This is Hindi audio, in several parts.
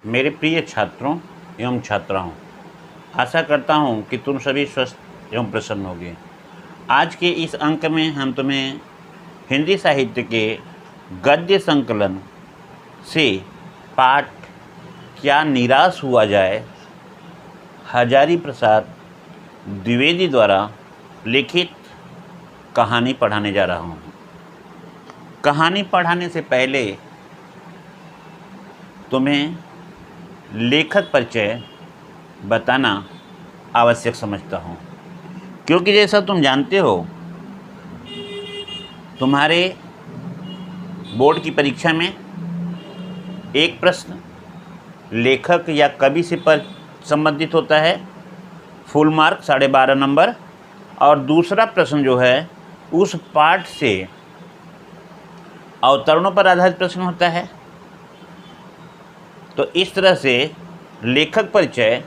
मेरे प्रिय छात्रों एवं छात्राओं, आशा करता हूँ कि तुम सभी स्वस्थ एवं प्रसन्न होगे। आज के इस अंक में हम तुम्हें हिंदी साहित्य के गद्य संकलन से पाठ क्या निराश हुआ जाए, हजारी प्रसाद द्विवेदी द्वारा लिखित कहानी पढ़ाने जा रहा हूँ। कहानी पढ़ाने से पहले तुम्हें लेखक परिचय बताना आवश्यक समझता हूँ, क्योंकि जैसा तुम जानते हो, तुम्हारे बोर्ड की परीक्षा में एक प्रश्न लेखक या कवि से पर संबंधित होता है, फुल मार्क 12.5 नंबर, और दूसरा प्रश्न जो है उस पाठ से अवतरणों पर आधारित प्रश्न होता है। तो इस तरह से लेखक परिचय,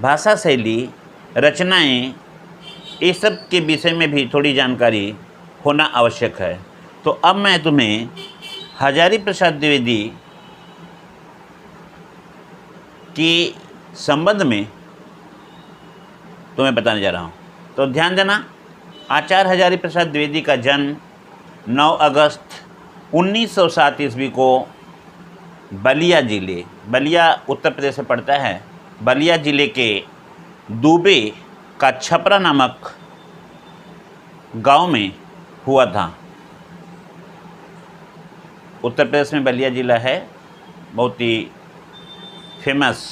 भाषा शैली, रचनाएं, इस सब के विषय में भी थोड़ी जानकारी होना आवश्यक है। तो अब मैं तुम्हें हजारी प्रसाद द्विवेदी के संबंध में तुम्हें बताने जा रहा हूँ। तो ध्यान देना, आचार्य हजारी प्रसाद द्विवेदी का जन्म 9 अगस्त 1907 ईस्वी को बलिया जिले, बलिया उत्तर प्रदेश में पड़ता है, बलिया जिले के दुबे का छपरा नामक गांव में हुआ था। उत्तर प्रदेश में बलिया जिला है, बहुत ही फेमस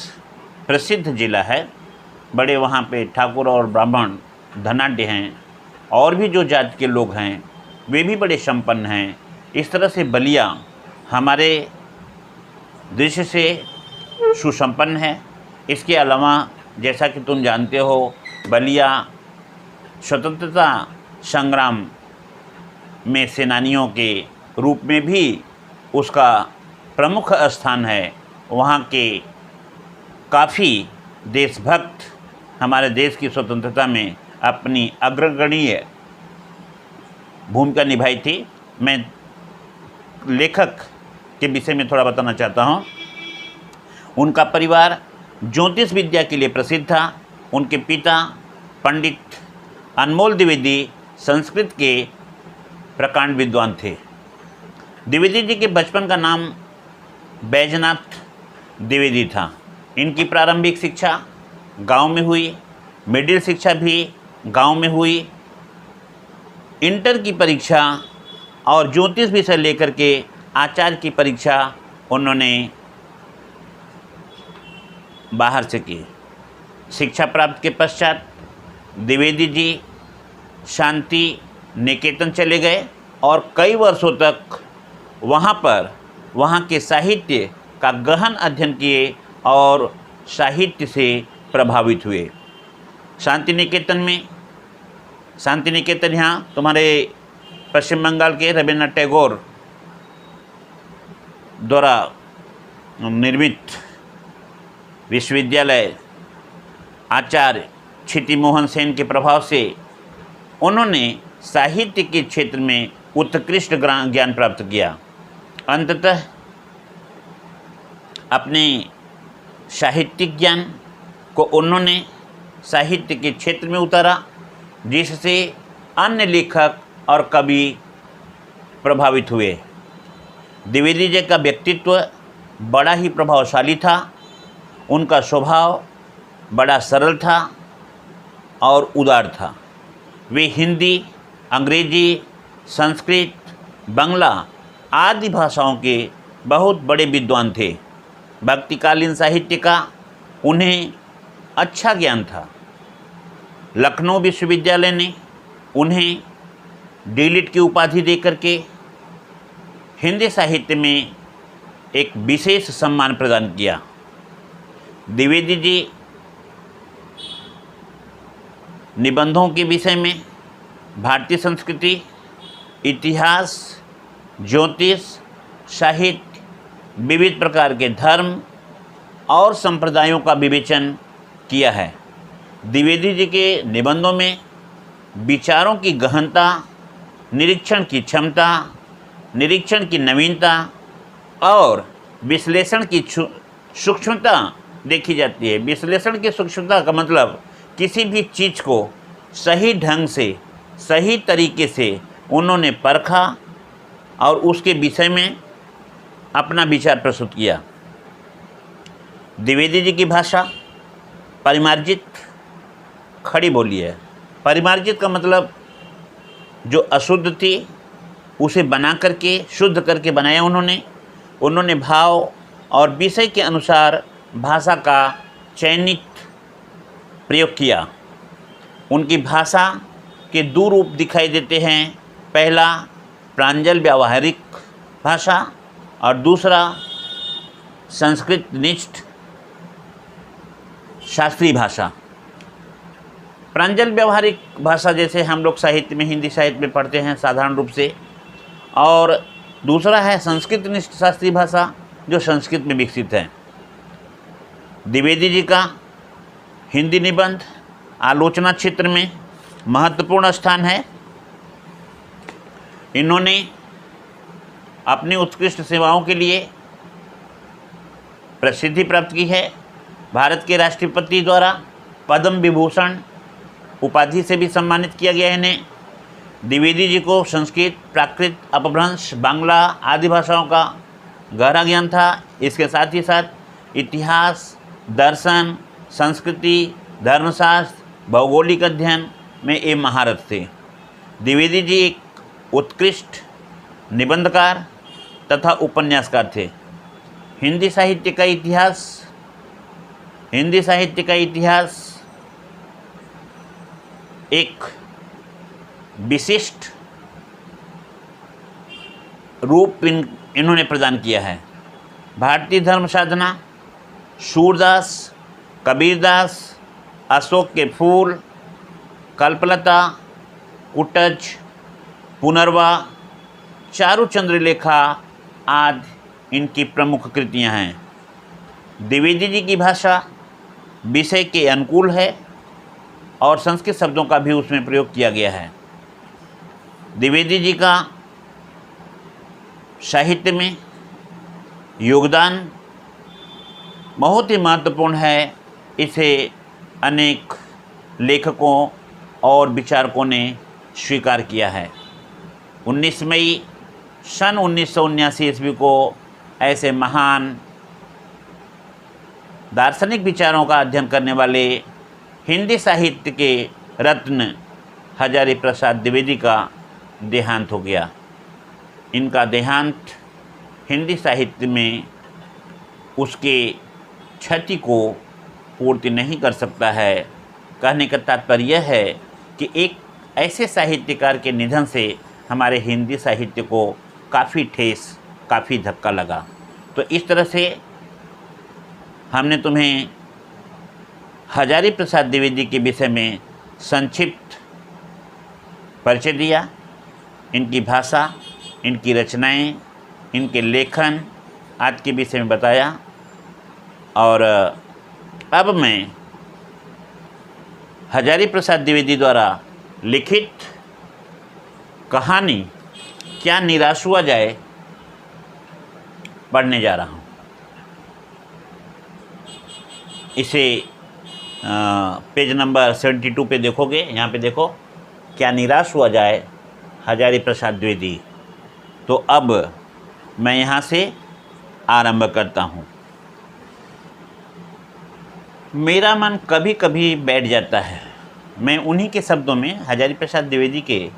प्रसिद्ध जिला है। बड़े वहाँ पे ठाकुर और ब्राह्मण धनाढ्य हैं, और भी जो जाति के लोग हैं वे भी बड़े संपन्न हैं। इस तरह से बलिया हमारे दृश्य से सुसंपन्न है। इसके अलावा जैसा कि तुम जानते हो, बलिया स्वतंत्रता संग्राम में सेनानियों के रूप में भी उसका प्रमुख स्थान है। वहाँ के काफ़ी देशभक्त हमारे देश की स्वतंत्रता में अपनी अग्रगण्य भूमिका निभाई थी। मैं लेखक के विषय में थोड़ा बताना चाहता हूँ। उनका परिवार ज्योतिष विद्या के लिए प्रसिद्ध था। उनके पिता पंडित अनमोल द्विवेदी संस्कृत के प्रकांड विद्वान थे। द्विवेदी जी के बचपन का नाम बैजनाथ द्विवेदी था। इनकी प्रारंभिक शिक्षा गांव में हुई, मिडिल शिक्षा भी गांव में हुई। इंटर की परीक्षा और ज्योतिष विषय लेकर के आचार्य की परीक्षा उन्होंने बाहर से की। शिक्षा प्राप्त के पश्चात द्विवेदी जी शांति निकेतन चले गए और कई वर्षों तक वहाँ के साहित्य का गहन अध्ययन किए और साहित्य से प्रभावित हुए। शांति निकेतन यहाँ तुम्हारे पश्चिम बंगाल के रविन्द्रनाथ टैगोर द्वारा निर्मित विश्वविद्यालय, आचार्य क्षिति मोहन सेन के प्रभाव से उन्होंने साहित्य के क्षेत्र में उत्कृष्ट ज्ञान प्राप्त किया। अंततः अपने साहित्यिक ज्ञान को उन्होंने साहित्य के क्षेत्र में उतारा, जिससे अन्य लेखक और कवि प्रभावित हुए। द्विवेदी जी का व्यक्तित्व बड़ा ही प्रभावशाली था। उनका स्वभाव बड़ा सरल था और उदार था। वे हिंदी, अंग्रेजी, संस्कृत, बांग्ला आदि भाषाओं के बहुत बड़े विद्वान थे। भक्तिकालीन साहित्य का उन्हें अच्छा ज्ञान था। लखनऊ विश्वविद्यालय ने उन्हें डीलिट की उपाधि देकर के हिंदी साहित्य में एक विशेष सम्मान प्रदान किया। द्विवेदी जी निबंधों के विषय में भारतीय संस्कृति, इतिहास, ज्योतिष, साहित्य, विविध प्रकार के धर्म और संप्रदायों का विवेचन किया है। द्विवेदी जी के निबंधों में विचारों की गहनता, निरीक्षण की क्षमता, निरीक्षण की नवीनता और विश्लेषण की सूक्ष्मता देखी जाती है। विश्लेषण की सूक्ष्मता का मतलब किसी भी चीज़ को सही ढंग से, सही तरीके से उन्होंने परखा और उसके विषय में अपना विचार प्रस्तुत किया। द्विवेदी जी की भाषा परिमार्जित खड़ी बोली है। परिमार्जित का मतलब जो अशुद्ध थी उसे बना करके, शुद्ध करके बनाया उन्होंने भाव और विषय के अनुसार भाषा का चयनित प्रयोग किया। उनकी भाषा के दो रूप दिखाई देते हैं। पहला प्रांजल व्यावहारिक भाषा और दूसरा संस्कृत निष्ठ शास्त्रीय भाषा। प्रांजल व्यावहारिक भाषा जैसे हम लोग साहित्य में, हिंदी साहित्य में पढ़ते हैं साधारण रूप से, और दूसरा है संस्कृत निष्ठ शास्त्रीय भाषा जो संस्कृत में विकसित है। द्विवेदी जी का हिंदी निबंध आलोचना क्षेत्र में महत्वपूर्ण स्थान है। इन्होंने अपनी उत्कृष्ट सेवाओं के लिए प्रसिद्धि प्राप्त की है। भारत के राष्ट्रपति द्वारा पद्म विभूषण उपाधि से भी सम्मानित किया गया है इन्हें। द्विवेदी जी को संस्कृत, प्राकृत, अपभ्रंश, बांग्ला आदि भाषाओं का गहरा ज्ञान था। इसके साथ ही साथ इतिहास, दर्शन, संस्कृति, धर्मशास्त्र, भौगोलिक अध्ययन में ये महारथ थे। द्विवेदी जी एक उत्कृष्ट निबंधकार तथा उपन्यासकार थे। हिंदी साहित्य का इतिहास एक विशिष्ट रूप इन्होंने प्रदान किया है। भारतीय धर्म साधना, सूरदास, कबीरदास, अशोक के फूल, कल्पलता, कुटज, पुनर्वा, चारु चंद्रलेखा आदि इनकी प्रमुख कृतियां हैं। द्विवेदी जी की भाषा विषय के अनुकूल है और संस्कृत शब्दों का भी उसमें प्रयोग किया गया है। द्विवेदी जी का साहित्य में योगदान बहुत ही महत्वपूर्ण है। इसे अनेक लेखकों और विचारकों ने स्वीकार किया है। 19 मई सन 1979 ईस्वी को ऐसे महान दार्शनिक विचारों का अध्ययन करने वाले हिंदी साहित्य के रत्न हजारी प्रसाद द्विवेदी का देहांत हो गया। इनका देहांत हिंदी साहित्य में उसके क्षति को पूर्ति नहीं कर सकता है। कहने का तात्पर्य यह है कि एक ऐसे साहित्यकार के निधन से हमारे हिंदी साहित्य को काफ़ी ठेस, काफ़ी धक्का लगा। तो इस तरह से हमने तुम्हें हजारी प्रसाद द्विवेदी के विषय में संक्षिप्त परिचय दिया। इनकी भाषा, इनकी रचनाएं, इनके लेखन आदि के विषय में बताया। और अब मैं हजारी प्रसाद द्विवेदी द्वारा लिखित कहानी क्या निराश हुआ जाए पढ़ने जा रहा हूँ। इसे पेज नंबर 72 पे देखोगे। यहाँ पे देखो, क्या निराश हुआ जाए, हजारी प्रसाद द्विवेदी। तो अब मैं यहाँ से आरंभ करता हूँ। मेरा मन कभी कभी बैठ जाता है। मैं उन्हीं के शब्दों में, हजारी प्रसाद द्विवेदी के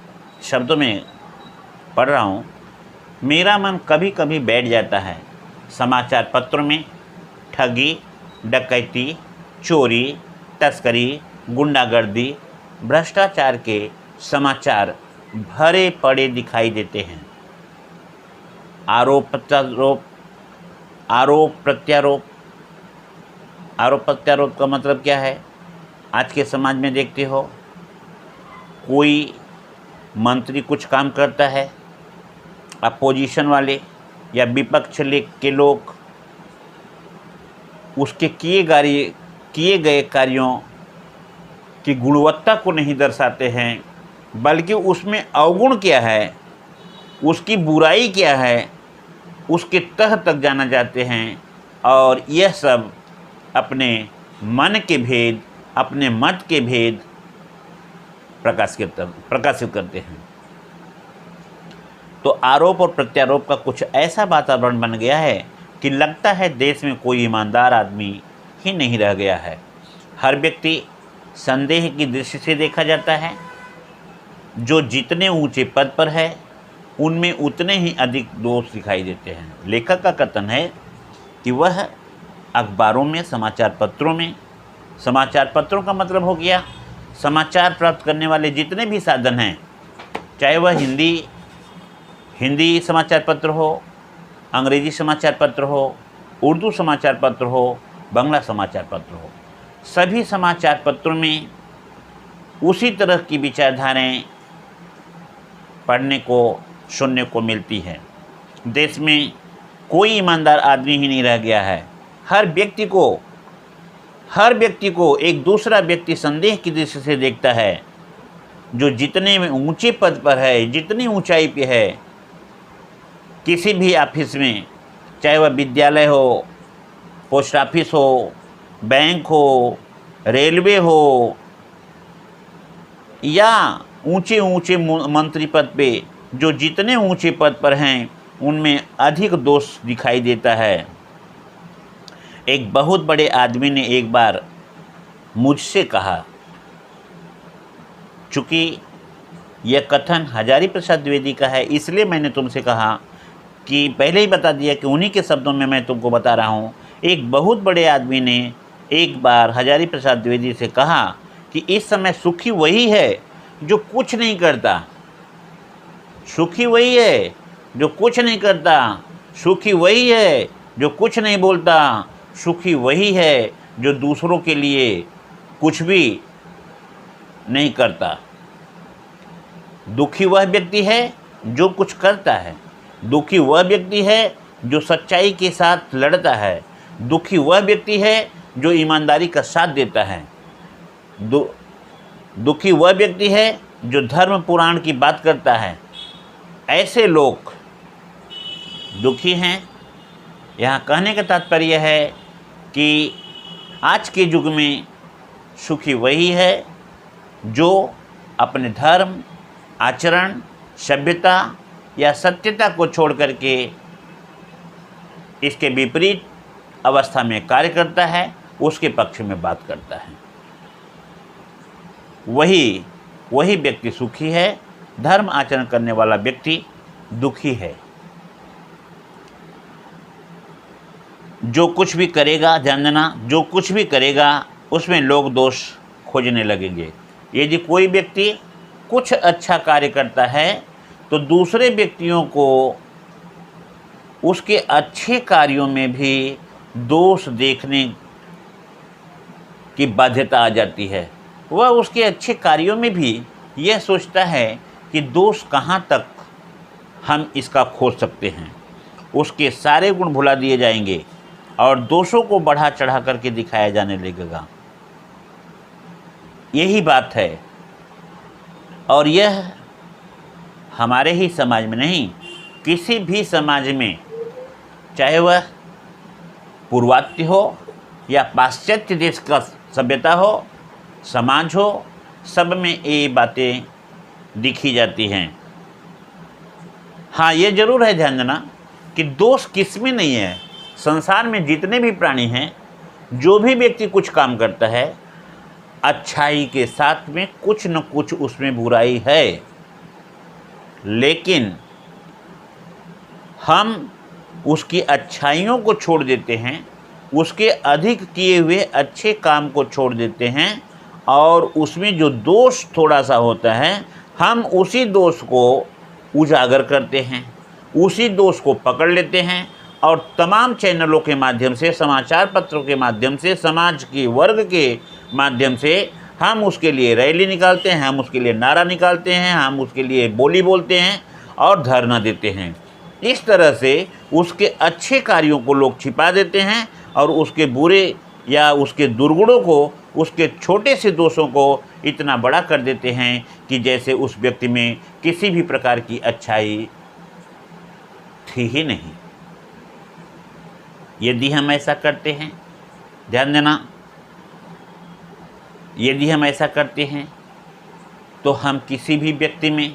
शब्दों में पढ़ रहा हूँ। मेरा मन कभी कभी बैठ जाता है। समाचार पत्रों में ठगी, डकैती, चोरी, तस्करी, गुंडागर्दी, भ्रष्टाचार के समाचार भरे पड़े दिखाई देते हैं। आरोप प्रत्यारोप का मतलब क्या है? आज के समाज में देखते हो, कोई मंत्री कुछ काम करता है, अपोजिशन वाले या विपक्ष के लोग उसके किए गए कार्यों की गुणवत्ता को नहीं दर्शाते हैं, बल्कि उसमें अवगुण क्या है, उसकी बुराई क्या है, उसके तह तक जाना चाहते हैं। और यह सब अपने मन के भेद, अपने मत के भेद प्रकाशित करते हैं। तो आरोप और प्रत्यारोप का कुछ ऐसा वातावरण बन गया है कि लगता है देश में कोई ईमानदार आदमी ही नहीं रह गया है। हर व्यक्ति संदेह की दृष्टि से देखा जाता है। जो जितने ऊंचे पद पर है उनमें उतने ही अधिक दोष दिखाई देते हैं। लेखक का कथन है कि वह अखबारों में, समाचार पत्रों का मतलब हो गया समाचार प्राप्त करने वाले जितने भी साधन हैं, चाहे वह हिंदी समाचार पत्र हो, अंग्रेजी समाचार पत्र हो, उर्दू समाचार पत्र हो, बांग्ला समाचार पत्र हो, सभी समाचार पत्रों में उसी तरह की विचारधाराएं पढ़ने को, सुनने को मिलती है। देश में कोई ईमानदार आदमी ही नहीं रह गया है। हर व्यक्ति को एक दूसरा व्यक्ति संदेह की दृष्टि से देखता है। जो जितने में ऊंचे पद पर है, जितनी ऊंचाई पे है, किसी भी ऑफिस में, चाहे वह विद्यालय हो, पोस्ट ऑफिस हो, बैंक हो, रेलवे हो, या ऊंचे मंत्री पद पे, जो जितने ऊंचे पद पर हैं उनमें अधिक दोष दिखाई देता है। एक बहुत बड़े आदमी ने एक बार मुझसे कहा, चूँकि यह कथन हजारी प्रसाद द्विवेदी का है इसलिए मैंने तुमसे कहा कि पहले ही बता दिया कि उन्हीं के शब्दों में मैं तुमको बता रहा हूँ। एक बहुत बड़े आदमी ने एक बार हजारी प्रसाद द्विवेदी से कहा कि इस समय सुखी वही है जो कुछ नहीं करता। सुखी वही है जो कुछ नहीं करता, सुखी वही है जो कुछ नहीं बोलता, सुखी वही है जो दूसरों के लिए कुछ भी नहीं करता। दुखी वह व्यक्ति है जो कुछ करता है, दुखी वह व्यक्ति है जो सच्चाई के साथ लड़ता है, दुखी वह व्यक्ति है जो ईमानदारी का साथ देता है, दुखी वह व्यक्ति है जो धर्म पुराण की बात करता है। ऐसे लोग दुखी हैं। यहाँ कहने का तात्पर्य है कि आज के युग में सुखी वही है जो अपने धर्म, आचरण, सभ्यता या सत्यता को छोड़ करके इसके विपरीत अवस्था में कार्य करता है, उसके पक्ष में बात करता है। वही व्यक्ति सुखी है। धर्म आचरण करने वाला व्यक्ति दुखी है। जो कुछ भी करेगा, जानना, जो कुछ भी करेगा उसमें लोग दोष खोजने लगेंगे। यदि कोई व्यक्ति कुछ अच्छा कार्य करता है तो दूसरे व्यक्तियों को उसके अच्छे कार्यों में भी दोष देखने की बाध्यता आ जाती है। वह उसके अच्छे कार्यों में भी यह सोचता है कि दोष कहाँ तक हम इसका खोज सकते हैं। उसके सारे गुण भुला दिए जाएंगे और दोषों को बढ़ा चढ़ा करके दिखाया जाने लगेगा। यही बात है। और यह हमारे ही समाज में नहीं, किसी भी समाज में, चाहे वह पूर्वात्य हो या पाश्चात्य देश का सभ्यता हो, समाज हो, सब में ये बातें दिखी जाती हैं। हाँ, ये ज़रूर है ध्यान देना कि दोष किस में नहीं है। संसार में जितने भी प्राणी हैं, जो भी व्यक्ति कुछ काम करता है, अच्छाई के साथ में कुछ न कुछ उसमें बुराई है। लेकिन हम उसकी अच्छाइयों को छोड़ देते हैं, उसके अधिक किए हुए अच्छे काम को छोड़ देते हैं और उसमें जो दोष थोड़ा सा होता है, हम उसी दोष को उजागर करते हैं, उसी दोष को पकड़ लेते हैं और तमाम चैनलों के माध्यम से, समाचार पत्रों के माध्यम से, समाज के वर्ग के माध्यम से हम उसके लिए रैली निकालते हैं, हम उसके लिए नारा निकालते हैं, हम उसके लिए बोली बोलते हैं और धरना देते हैं। इस तरह से उसके अच्छे कार्यों को लोग छिपा देते हैं और उसके बुरे या उसके दुर्गुणों को, उसके छोटे से दोषों को इतना बड़ा कर देते हैं कि जैसे उस व्यक्ति में किसी भी प्रकार की अच्छाई थी ही नहीं। यदि हम ऐसा करते हैं, ध्यान देना, यदि हम ऐसा करते हैं तो हम किसी भी व्यक्ति में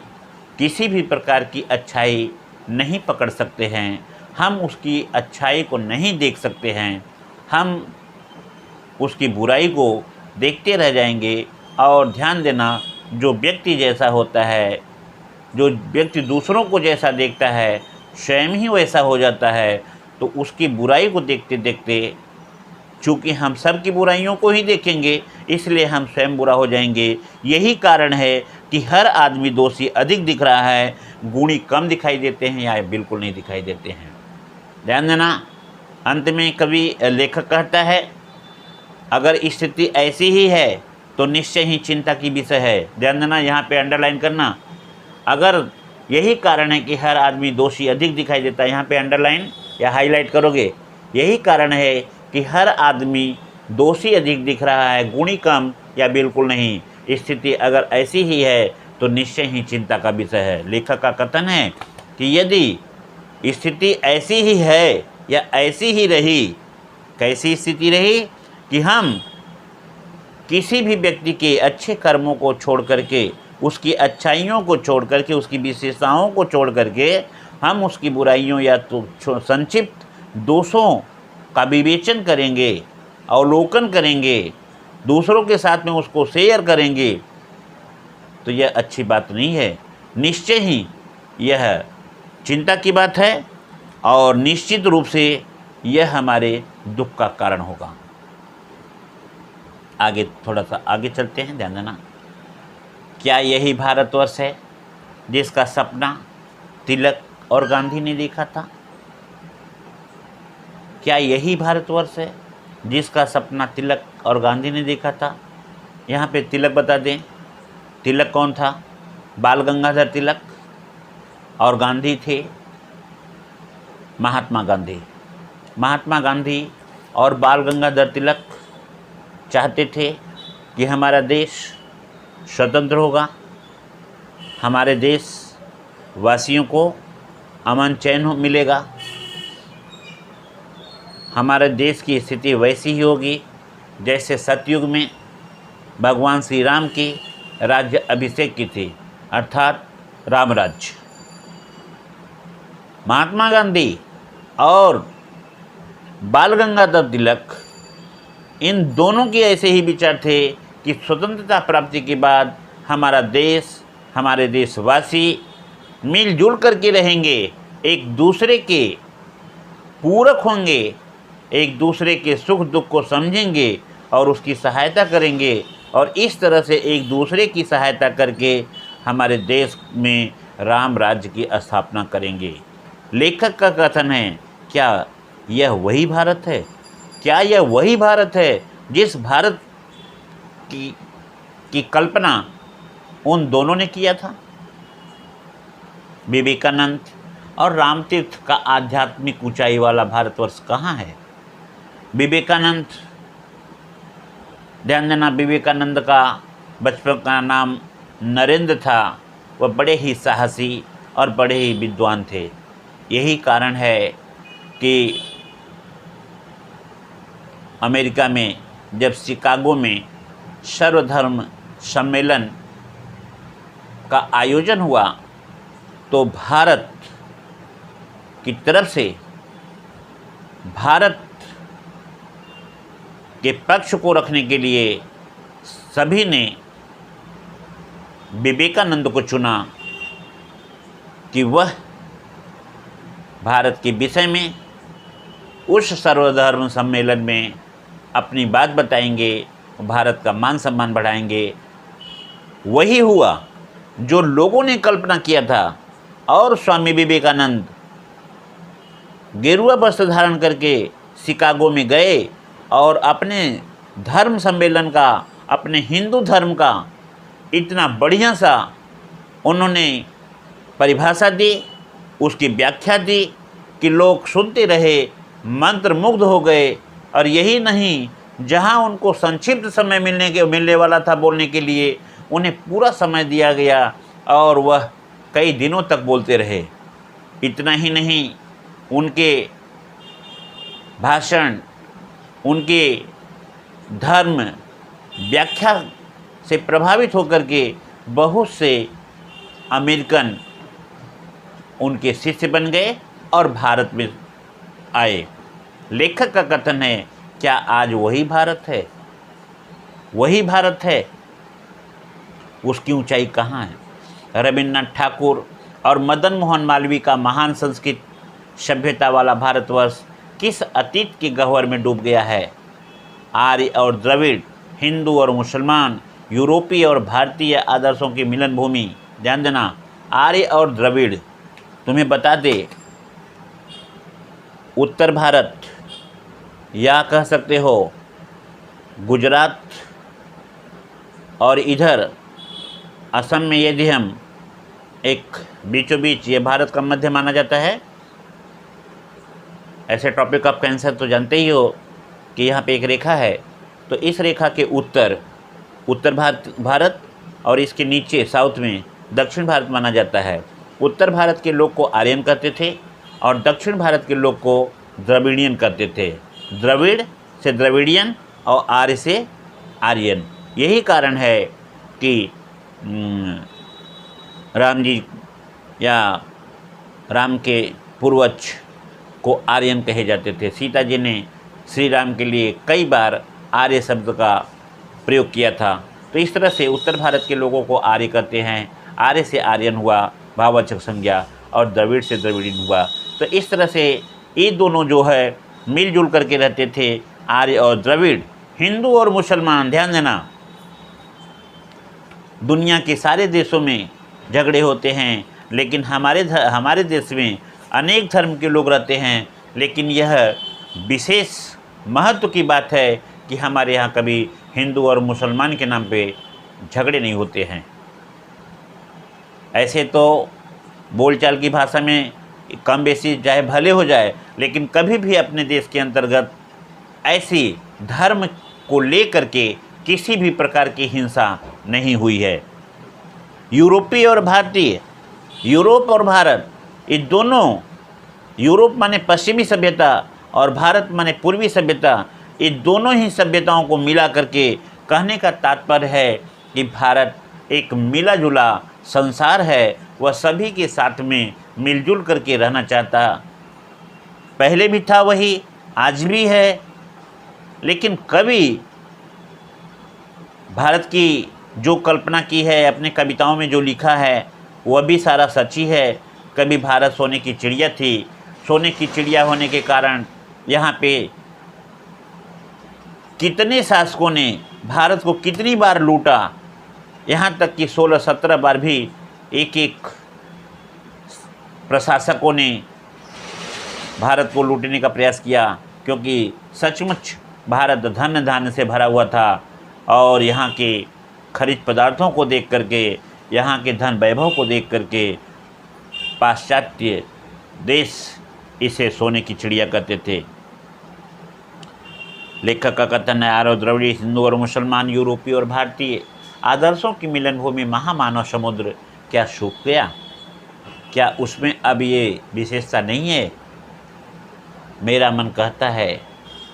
किसी भी प्रकार की अच्छाई नहीं पकड़ सकते हैं, हम उसकी अच्छाई को नहीं देख सकते हैं, हम उसकी बुराई को देखते रह जाएंगे। और ध्यान देना, जो व्यक्ति जैसा होता है, जो व्यक्ति दूसरों को जैसा देखता है, स्वयं ही वैसा हो जाता है। तो उसकी बुराई को देखते देखते, चूँकि हम सब की बुराइयों को ही देखेंगे, इसलिए हम स्वयं बुरा हो जाएंगे। यही कारण है कि हर आदमी दोषी अधिक दिख रहा है, गुणी कम दिखाई देते हैं या बिल्कुल नहीं दिखाई देते हैं। ध्यान देना, अंत में कवि लेखक कहता है, अगर स्थिति ऐसी ही है तो निश्चय ही चिंता की विषय है। ध्यान देना, यहाँ पे अंडरलाइन करना, अगर यही कारण है कि हर आदमी दोषी अधिक दिखाई देता है, यहाँ पे अंडरलाइन या हाईलाइट करोगे, यही कारण है कि हर आदमी दोषी अधिक दिख रहा है, गुणी कम या बिल्कुल नहीं। स्थिति अगर ऐसी ही है तो निश्चय ही चिंता का विषय है। लेखक का कथन है कि यदि स्थिति ऐसी ही है या ऐसी ही रही, कैसी स्थिति रही कि हम किसी भी व्यक्ति के अच्छे कर्मों को छोड़ करके, उसकी अच्छाइयों को छोड़ करके, उसकी विशेषताओं को छोड़ करके हम उसकी बुराइयों या तो संक्षिप्त दोषों का विवेचन करेंगे, अवलोकन करेंगे, दूसरों के साथ में उसको शेयर करेंगे, तो यह अच्छी बात नहीं है। निश्चय ही यह चिंता की बात है और निश्चित रूप से यह हमारे दुख का कारण होगा। आगे थोड़ा सा आगे चलते हैं, ध्यान देना। क्या यही भारतवर्ष है जिसका सपना तिलक और गांधी ने देखा था? क्या यही भारतवर्ष है जिसका सपना तिलक और गांधी ने देखा था? यहाँ पे तिलक बता दें, तिलक कौन था? बाल गंगाधर तिलक। और गांधी थे महात्मा गांधी। महात्मा गांधी और बाल गंगाधर तिलक चाहते थे कि हमारा देश स्वतंत्र होगा, हमारे देश वासियों को अमन चैन मिलेगा, हमारे देश की स्थिति वैसी ही होगी जैसे सतयुग में भगवान श्री राम की राज्य अभिषेक की थी, अर्थात राम राज्य। महात्मा गांधी और बाल गंगाधर तिलक, इन दोनों के ऐसे ही विचार थे कि स्वतंत्रता प्राप्ति के बाद हमारा देश, हमारे देशवासी मिलजुल करके रहेंगे, एक दूसरे के पूरक होंगे, एक दूसरे के सुख दुख को समझेंगे और उसकी सहायता करेंगे, और इस तरह से एक दूसरे की सहायता करके हमारे देश में राम राज्य की स्थापना करेंगे। लेखक का कथन है, क्या यह वही भारत है? क्या यह वही भारत है जिस भारत की कल्पना उन दोनों ने किया था? विवेकानंद और रामतीर्थ का आध्यात्मिक ऊंचाई वाला भारतवर्ष कहाँ है? विवेकानंद, ध्यान देना, विवेकानंद का बचपन का नाम नरेंद्र था। वह बड़े ही साहसी और बड़े ही विद्वान थे। यही कारण है कि अमेरिका में जब शिकागो में सर्वधर्म सम्मेलन का आयोजन हुआ तो भारत की तरफ से, भारत के पक्ष को रखने के लिए सभी ने विवेकानंद को चुना कि वह भारत के विषय में उस सर्वधर्म सम्मेलन में अपनी बात बताएंगे, भारत का मान सम्मान बढ़ाएंगे। वही हुआ जो लोगों ने कल्पना किया था, और स्वामी विवेकानंद गेरुआ वस्त्र धारण करके शिकागो में गए और अपने धर्म सम्मेलन का, अपने हिंदू धर्म का इतना बढ़िया सा उन्होंने परिभाषा दी, उसकी व्याख्या दी कि लोग सुनते रहे, मंत्रमुग्ध हो गए। और यही नहीं, जहां उनको संक्षिप्त समय मिलने वाला था बोलने के लिए, उन्हें पूरा समय दिया गया और वह कई दिनों तक बोलते रहे। इतना ही नहीं, उनके भाषण, उनके धर्म व्याख्या से प्रभावित होकर के बहुत से अमेरिकन उनके शिष्य बन गए और भारत में आए। लेखक का कथन है, क्या आज वही भारत है? वही भारत है? उसकी ऊंचाई कहाँ है? रविन्द्रनाथ ठाकुर और मदन मोहन मालवीय का महान संस्कृत सभ्यता वाला भारतवर्ष किस अतीत के गह्वर में डूब गया है? आर्य और द्रविड़, हिंदू और मुसलमान, यूरोपीय और भारतीय आदर्शों की मिलन भूमि। ध्यान देना, आर्य और द्रविड़। तुम्हें बता दे, उत्तर भारत या कह सकते हो गुजरात और इधर असम में यदि हम एक बीचों बीच, ये भारत का मध्य माना जाता है। ऐसे टॉपिक ऑफ कैंसर तो जानते ही हो कि यहाँ पे एक रेखा है, तो इस रेखा के उत्तर भारत और इसके नीचे साउथ में दक्षिण भारत माना जाता है। उत्तर भारत के लोग को आर्यन कहते थे और दक्षिण भारत के लोग को द्रविड़ियन कहते थे। द्रविड़ से द्रविड़ियन और आर्य से आर्यन। यही कारण है कि राम जी या राम के पूर्वज को आर्यन कहे जाते थे। सीता जी ने श्री राम के लिए कई बार आर्य शब्द का प्रयोग किया था। तो इस तरह से उत्तर भारत के लोगों को आर्य कहते हैं। आर्य से आर्यन हुआ भाववाचक संज्ञा और द्रविड़ से द्रविड़ियन हुआ। तो इस तरह से ये दोनों जो है मिलजुल करके रहते थे, आर्य और द्रविड़। हिंदू और मुसलमान, ध्यान देना, दुनिया के सारे देशों में झगड़े होते हैं, लेकिन हमारे देश में अनेक धर्म के लोग रहते हैं। लेकिन यह विशेष महत्व की बात है कि हमारे यहाँ कभी हिंदू और मुसलमान के नाम पे झगड़े नहीं होते हैं। ऐसे तो बोलचाल की भाषा में कम बेसी चाहे भले हो जाए, लेकिन कभी भी अपने देश के अंतर्गत ऐसी धर्म को लेकर के किसी भी प्रकार की हिंसा नहीं हुई है। यूरोपीय और भारतीय, यूरोप और भारत, ये दोनों, यूरोप माने पश्चिमी सभ्यता और भारत माने पूर्वी सभ्यता, ये दोनों ही सभ्यताओं को मिला करके कहने का तात्पर्य है कि भारत एक मिला जुला संसार है। वह सभी के साथ में मिलजुल करके रहना चाहता, पहले भी था वही, आज भी है। लेकिन कभी भारत की जो कल्पना की है, अपने कविताओं में जो लिखा है, वह भी सारा सच ही है। कभी भारत सोने की चिड़िया थी। सोने की चिड़िया होने के कारण यहाँ पे कितने शासकों ने भारत को कितनी बार लूटा, यहाँ तक कि 16-17 बार भी एक प्रशासकों ने भारत को लूटने का प्रयास किया, क्योंकि सचमुच भारत धन धान्य से भरा हुआ था और यहाँ के खनिज पदार्थों को देख करके, यहाँ के धन वैभव को देख करके पाश्चात्य देश इसे सोने की चिड़िया कहते थे। लेखक का कथन है, आर्य द्रविड़, हिंदू और मुसलमान, यूरोपीय और भारतीय आदर्शों की मिलन भूमि महामानव समुद्र क्या सूख गया? क्या उसमें अब ये विशेषता नहीं है? मेरा मन कहता है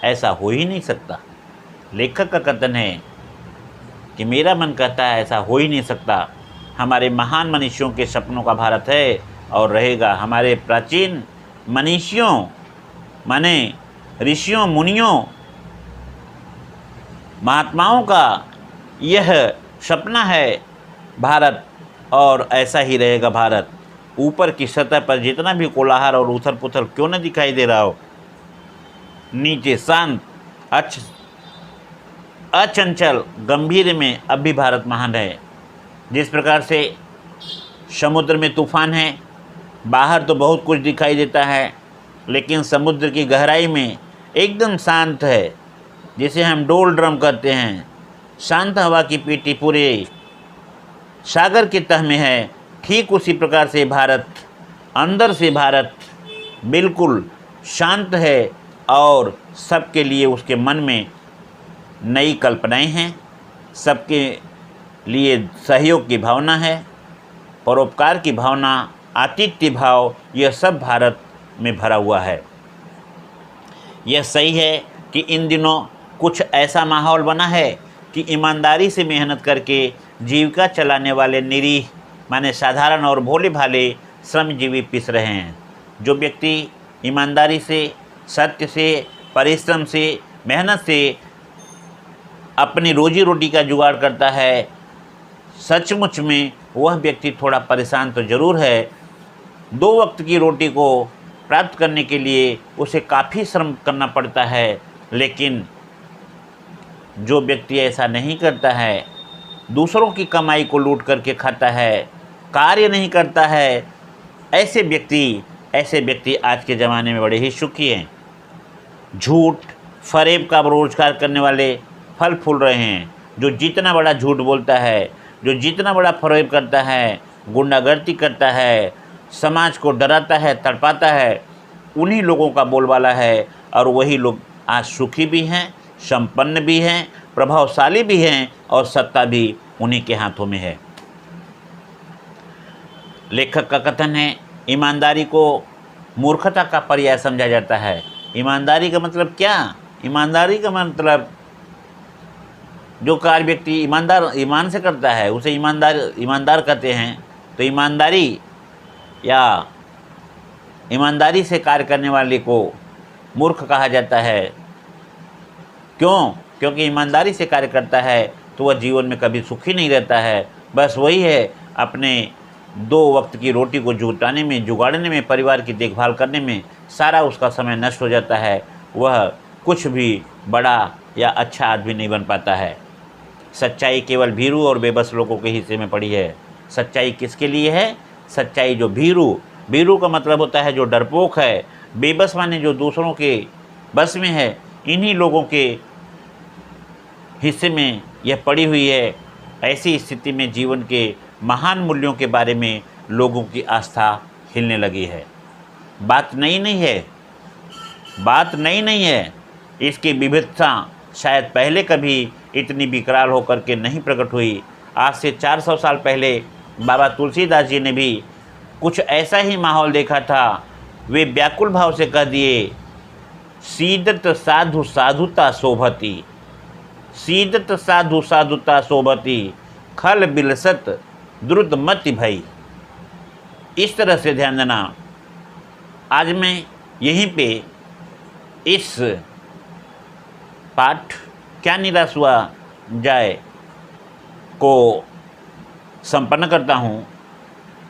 ऐसा हो ही नहीं सकता। लेखक का कथन है कि मेरा मन कहता है ऐसा हो ही नहीं सकता। हमारे महान मनीषियों के सपनों का भारत है और रहेगा। हमारे प्राचीन मनीषियों माने ऋषियों, मुनियों, महात्माओं का यह सपना है भारत, और ऐसा ही रहेगा भारत। ऊपर की सतह पर जितना भी कोलाहल और उथल पुथल क्यों न दिखाई दे रहा हो, नीचे शांत, अचंचल, गंभीर में अब भी भारत महान है। जिस प्रकार से समुद्र में तूफान है, बाहर तो बहुत कुछ दिखाई देता है, लेकिन समुद्र की गहराई में एकदम शांत है, जिसे हम डोल ड्रम कहते हैं। शांत हवा की पीटी पूरे सागर की तह में है। ठीक उसी प्रकार से भारत, अंदर से भारत बिल्कुल शांत है और सबके लिए उसके मन में नई कल्पनाएं हैं, सबके लिए सहयोग की भावना है, परोपकार की भावना, आतिथ्य भाव, यह सब भारत में भरा हुआ है। यह सही है कि इन दिनों कुछ ऐसा माहौल बना है कि ईमानदारी से मेहनत करके जीविका चलाने वाले निरीह माने साधारण और भोले भाले श्रमजीवी पिस रहे हैं। जो व्यक्ति ईमानदारी से, सत्य से, परिश्रम से, मेहनत से अपनी रोजी रोटी का जुगाड़ करता है, सचमुच में वह व्यक्ति थोड़ा परेशान तो ज़रूर है। 2 वक्त की रोटी को प्राप्त करने के लिए उसे काफ़ी श्रम करना पड़ता है, लेकिन जो व्यक्ति ऐसा नहीं करता है, दूसरों की कमाई को लूट करके खाता है, कार्य नहीं करता है, ऐसे व्यक्ति आज के ज़माने में बड़े ही सुखी हैं। झूठ, फरेब का रोजगार करने वाले फल फूल रहे हैं। जो जितना बड़ा झूठ बोलता है, जो जितना बड़ा फरेब करता है, गुंडागर्दी करता है, समाज को डराता है, तड़पाता है, उन्हीं लोगों का बोलबाला है। और वही लोग आज सुखी भी हैं, संपन्न भी हैं, प्रभावशाली भी हैं और सत्ता भी उन्हीं के हाथों में है। लेखक का कथन है, ईमानदारी को मूर्खता का पर्याय समझा जाता है। ईमानदारी का मतलब क्या? ईमानदारी का मतलब जो कार्य व्यक्ति ईमान से करता है उसे ईमानदार कहते हैं। तो ईमानदारी से कार्य करने वाले को मूर्ख कहा जाता है। क्यों? क्योंकि ईमानदारी से कार्य करता है तो वह जीवन में कभी सुखी नहीं रहता है। बस वही है, अपने 2 वक्त की रोटी को जुटाने में, जुगाड़ने में, परिवार की देखभाल करने में सारा उसका समय नष्ट हो जाता है। वह कुछ भी बड़ा या अच्छा आदमी नहीं बन पाता है। सच्चाई केवल भीरू और बेबस लोगों के हिस्से में पड़ी है। सच्चाई किसके लिए है? सच्चाई जो भीरू का मतलब होता है जो डरपोक है, बेबस माने जो दूसरों के बस में है, इन्हीं लोगों के हिस्से में यह पड़ी हुई है। ऐसी स्थिति में जीवन के महान मूल्यों के बारे में लोगों की आस्था हिलने लगी है। बात नई नहीं है। इसकी विविधता शायद पहले कभी इतनी विकराल होकर के नहीं प्रकट हुई। आज से 400 साल पहले बाबा तुलसीदास जी ने भी कुछ ऐसा ही माहौल देखा था। वे व्याकुल भाव से कह दिए, सीदत साधु साधुता शोभती, सीदत साधु साधुता शोभती, खल बिलसत द्रुत मति भई। इस तरह से ध्यान देना। आज मैं यहीं पे इस पाठ क्या निराश हुआ जाए को संपन्न करता हूँ।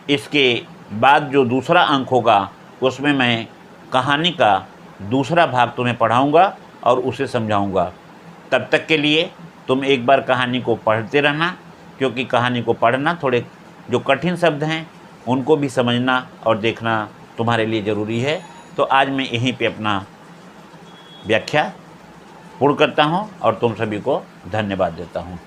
इसके बाद जो दूसरा अंक होगा उसमें मैं कहानी का दूसरा भाग तुम्हें पढ़ाऊँगा और उसे समझाऊँगा। तब तक के लिए तुम एक बार कहानी को पढ़ते रहना, क्योंकि कहानी को पढ़ना, थोड़े जो कठिन शब्द हैं उनको भी समझना और देखना तुम्हारे लिए ज़रूरी है। तो आज मैं यहीं पे अपना व्याख्या पूर्ण करता हूँ और तुम सभी को धन्यवाद देता हूँ।